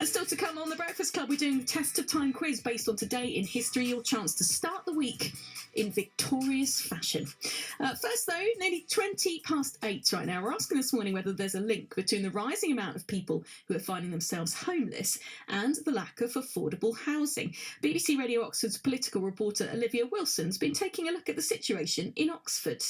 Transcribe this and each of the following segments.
Still to come on The Breakfast Club, we're doing the Test of Time quiz based on today in history, your chance to start the week in victorious fashion. First though, nearly 8:20 right now. We're asking this morning whether there's a link between the rising amount of people who are finding themselves homeless and the lack of affordable housing. BBC Radio Oxford's political reporter Olivia Wilson's been taking a look at the situation in Oxford.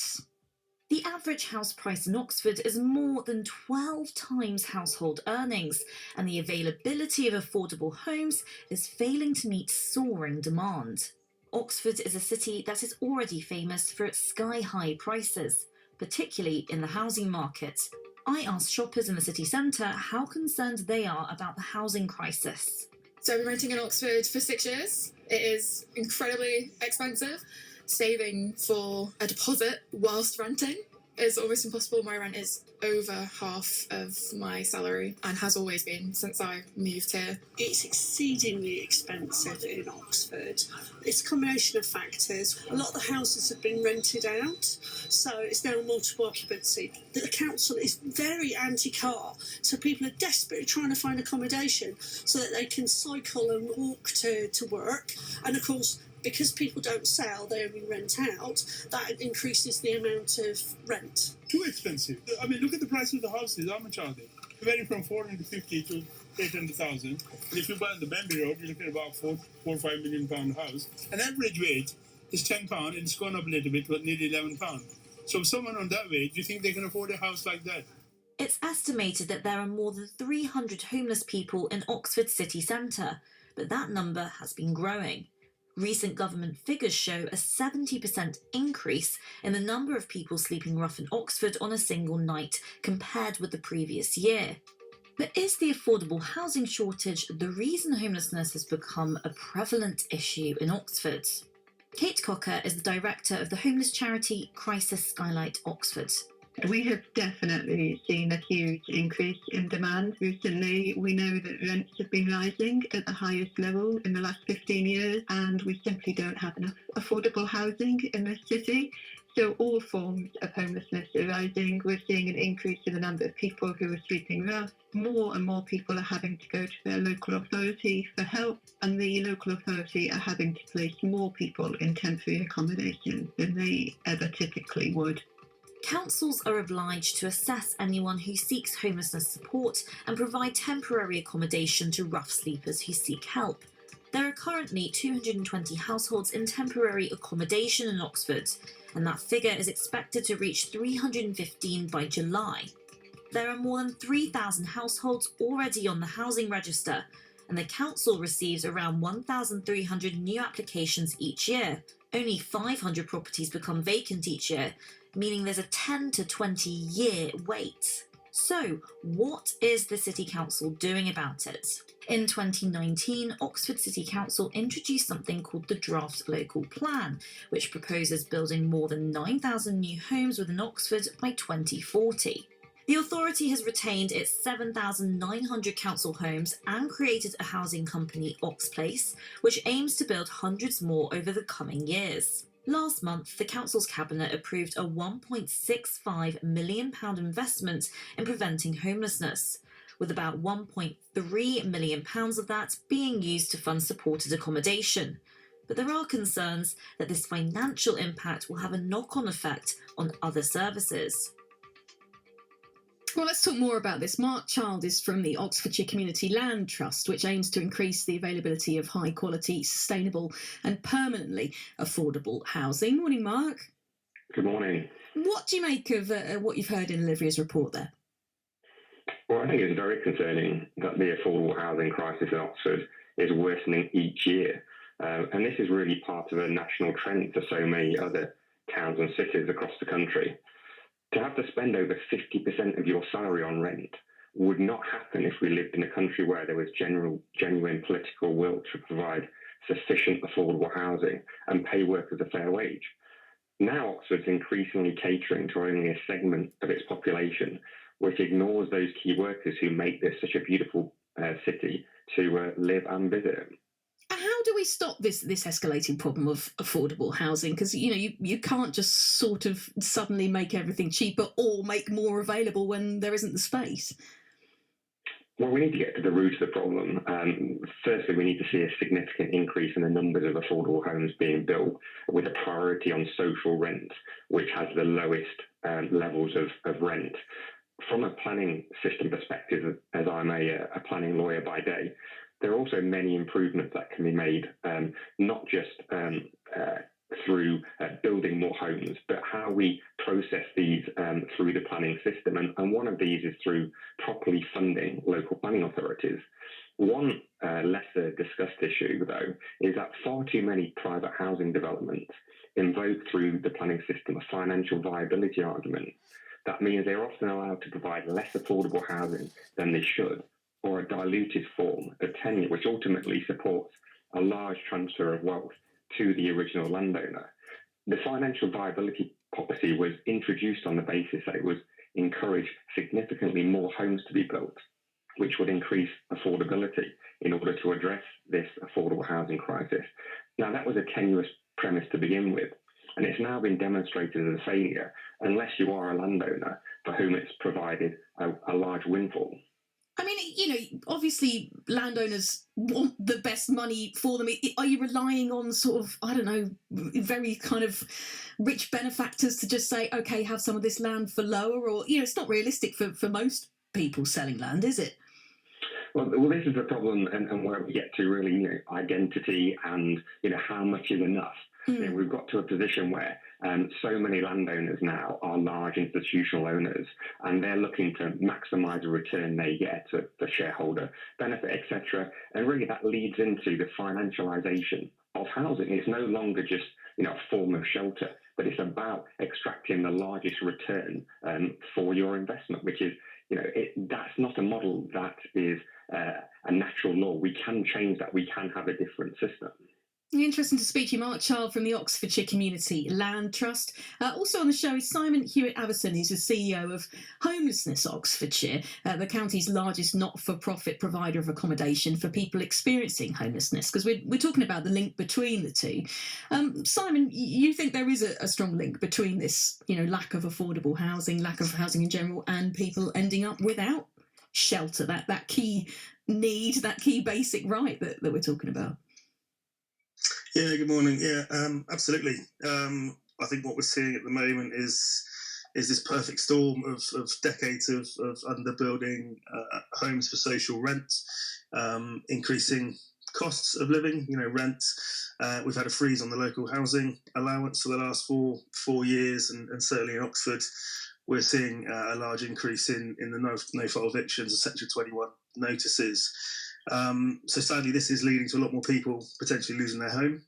The average house price in Oxford is more than 12 times household earnings, and the availability of affordable homes is failing to meet soaring demand. Oxford is a city that is already famous for its sky-high prices, particularly in the housing market. I asked shoppers in the city centre how concerned they are about the housing crisis. So I've been renting in Oxford for 6 years. It is incredibly expensive. Saving for a deposit whilst renting is almost impossible. My rent is over half of my salary and has always been since I moved here. It's exceedingly expensive in Oxford. It's a combination of factors. A lot of the houses have been rented out, so it's now multiple occupancy. The council is very anti-car, so people are desperately trying to find accommodation so that they can cycle and walk to work. And of course, because people don't sell, they only rent out, that increases the amount of rent. Too expensive. I mean, look at the price of the houses. How much are they? Varying from 450 to 800,000. And if you buy on the Bambi Road, you're looking at about £4 or £5 million house. An average wage is £10 and it's gone up a little bit, but nearly £11. So someone on that wage, do you think they can afford a house like that? It's estimated that there are more than 300 homeless people in Oxford city centre, but that number has been growing. Recent government figures show a 70% increase in the number of people sleeping rough in Oxford on a single night compared with the previous year. But is the affordable housing shortage the reason homelessness has become a prevalent issue in Oxford? Kate Cocker is the director of the homeless charity Crisis Skylight Oxford. We have definitely seen a huge increase in demand recently. We know that rents have been rising at the highest level in the last 15 years, and we simply don't have enough affordable housing in this city. So all forms of homelessness are rising. We're seeing an increase in the number of people who are sleeping rough. More and more people are having to go to their local authority for help, and the local authority are having to place more people in temporary accommodation than they ever typically would. Councils are obliged to assess anyone who seeks homelessness support and provide temporary accommodation to rough sleepers who seek help. There are currently 220 households in temporary accommodation in Oxford, and that figure is expected to reach 315 by July. There are more than 3,000 households already on the housing register, and the council receives around 1,300 new applications each year. Only 500 properties become vacant each year, meaning there's a 10 to 20 year wait. So, what is the City Council doing about it? In 2019, Oxford City Council introduced something called the Draft Local Plan, which proposes building more than 9,000 new homes within Oxford by 2040. The authority has retained its 7,900 council homes and created a housing company, Oxplace, which aims to build hundreds more over the coming years. Last month, the Council's Cabinet approved a £1.65 million investment in preventing homelessness, with about £1.3 million of that being used to fund supported accommodation. But there are concerns that this financial impact will have a knock-on effect on other services. Well, let's talk more about this. Mark Child is from the Oxfordshire Community Land Trust, which aims to increase the availability of high-quality, sustainable and permanently affordable housing. Morning, Mark. Good morning. What do you make of what you've heard in Olivia's report there? Well, I think it's very concerning that the affordable housing crisis in Oxford is worsening each year. And this is really part of a national trend for so many other towns and cities across the country. To have to spend over 50% of your salary on rent would not happen if we lived in a country where there was genuine political will to provide sufficient affordable housing and pay workers a fair wage. Now Oxford's increasingly catering to only a segment of its population, which ignores those key workers who make this such a beautiful city to live and visit. How do we stop this escalating problem of affordable housing? Because, you can't just sort of suddenly make everything cheaper or make more available when there isn't the space. Well, we need to get to the root of the problem. Firstly, we need to see a significant increase in the numbers of affordable homes being built with a priority on social rent, which has the lowest levels of rent. From a planning system perspective, as I'm a planning lawyer by day, there are also many improvements that can be made, not just through building more homes, but how we process these through the planning system. And one of these is through properly funding local planning authorities. One lesser discussed issue, though, is that far too many private housing developments invoke through the planning system a financial viability argument. That means they're often allowed to provide less affordable housing than they should, or a diluted form of tenure, which ultimately supports a large transfer of wealth to the original landowner. The financial viability policy was introduced on the basis that it would encourage significantly more homes to be built, which would increase affordability in order to address this affordable housing crisis. Now, that was a tenuous premise to begin with, and it's now been demonstrated as a failure unless you are a landowner for whom it's provided a large windfall. I mean, obviously landowners want the best money for them. Are you relying on sort of, I don't know, very kind of rich benefactors to just say, okay, have some of this land for lower? Or, it's not realistic for most people selling land, is it? Well, this is the problem and where we get to really, identity and, how much is enough. We've got to a position where so many landowners now are large institutional owners, and they're looking to maximise the return they get for shareholder benefit, etc. And really that leads into the financialisation of housing. It's no longer just a form of shelter, but it's about extracting the largest return for your investment, which is, that's not a model that is a natural law. We can change that. We can have a different system. Interesting to speak to you, Mark Child from the Oxfordshire Community Land Trust. Also on the show is Simon Hewitt-Averson, who's the CEO of Homelessness Oxfordshire, the county's largest not-for-profit provider of accommodation for people experiencing homelessness, because we're talking about the link between the two. Simon, you think there is a strong link between this, lack of affordable housing, lack of housing in general, and people ending up without shelter, that key need, that key basic right that we're talking about? Yeah, good morning. Yeah, absolutely. I think what we're seeing at the moment is this perfect storm of decades of underbuilding homes for social rent, increasing costs of living, rent. We've had a freeze on the local housing allowance for the last four years, and certainly in Oxford, we're seeing a large increase in the no-fault evictions and Section 21 notices. So sadly, this is leading to a lot more people potentially losing their home,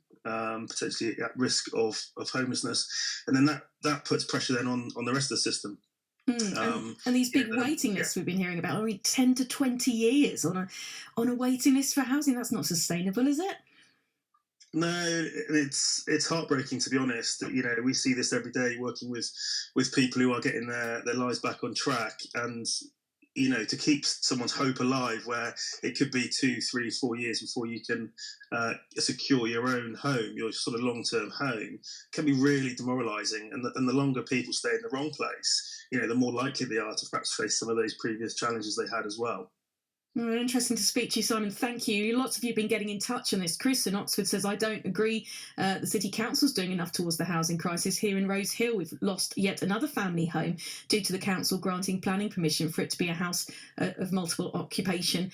potentially at risk of homelessness, and then that puts pressure then on the rest of the system. And these big waiting lists we've been hearing about, 10 to 20 years on a waiting list for housing. That's not sustainable, is it? No, it's heartbreaking, to be honest. We see this every day working with people who are getting their lives back on track, and to keep someone's hope alive, where it could be 2, 3, 4 years before you can secure your own home, your sort of long-term home, can be really demoralising. And the longer people stay in the wrong place, the more likely they are to perhaps face some of those previous challenges they had as well. Interesting to speak to you, Simon. Thank you. Lots of you have been getting in touch on this. Chris in Oxford says, I don't agree. The City Council's doing enough towards the housing crisis. Here in Rose Hill, we've lost yet another family home due to the council granting planning permission for it to be a house of multiple occupation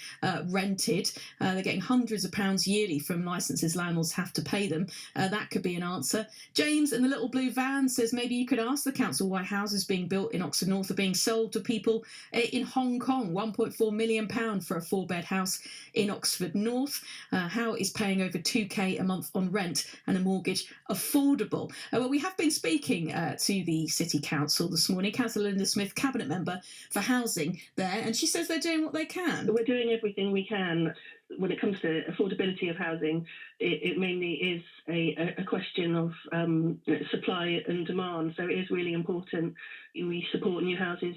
rented. They're getting hundreds of pounds yearly from licences landlords have to pay them. That could be an answer. James in the little blue van says, maybe you could ask the council why houses being built in Oxford North are being sold to people in Hong Kong. £1.4 million for a 4-bed house in Oxford North. How is paying over £2,000 a month on rent and a mortgage affordable? Well, we have been speaking to the City Council this morning. Councillor Linda Smith, Cabinet Member for Housing there, and she says they're doing what they can. We're doing everything we can. When it comes to affordability of housing, it mainly is a question of supply and demand. So it is really important we support new houses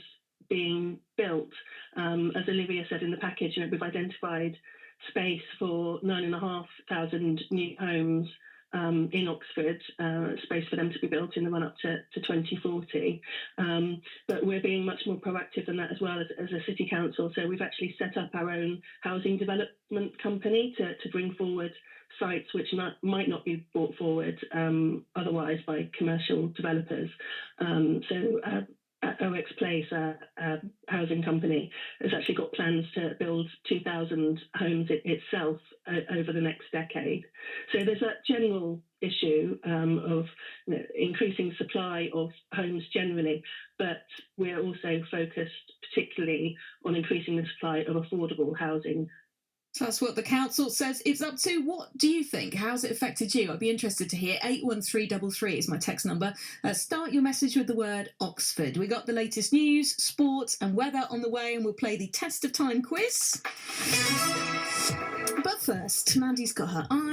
being built. As Olivia said in the package, we've identified space for 9,500 new homes in Oxford, space for them to be built in the run up to 2040. But we're being much more proactive than that as well as a city council. So we've actually set up our own housing development company to bring forward sites which might not be brought forward otherwise by commercial developers. OX Place, a housing company, has actually got plans to build 2,000 homes itself over the next decade. So there's that general issue of increasing supply of homes generally, but we're also focused particularly on increasing the supply of affordable housing. So that's what the council says it's up to. What do you think? How's it affected you? I'd be interested to hear. 81333 is my text number. Start your message with the word Oxford. We got the latest news, sports and weather on the way, and we'll play the test of time quiz. But first, Mandy's got her eye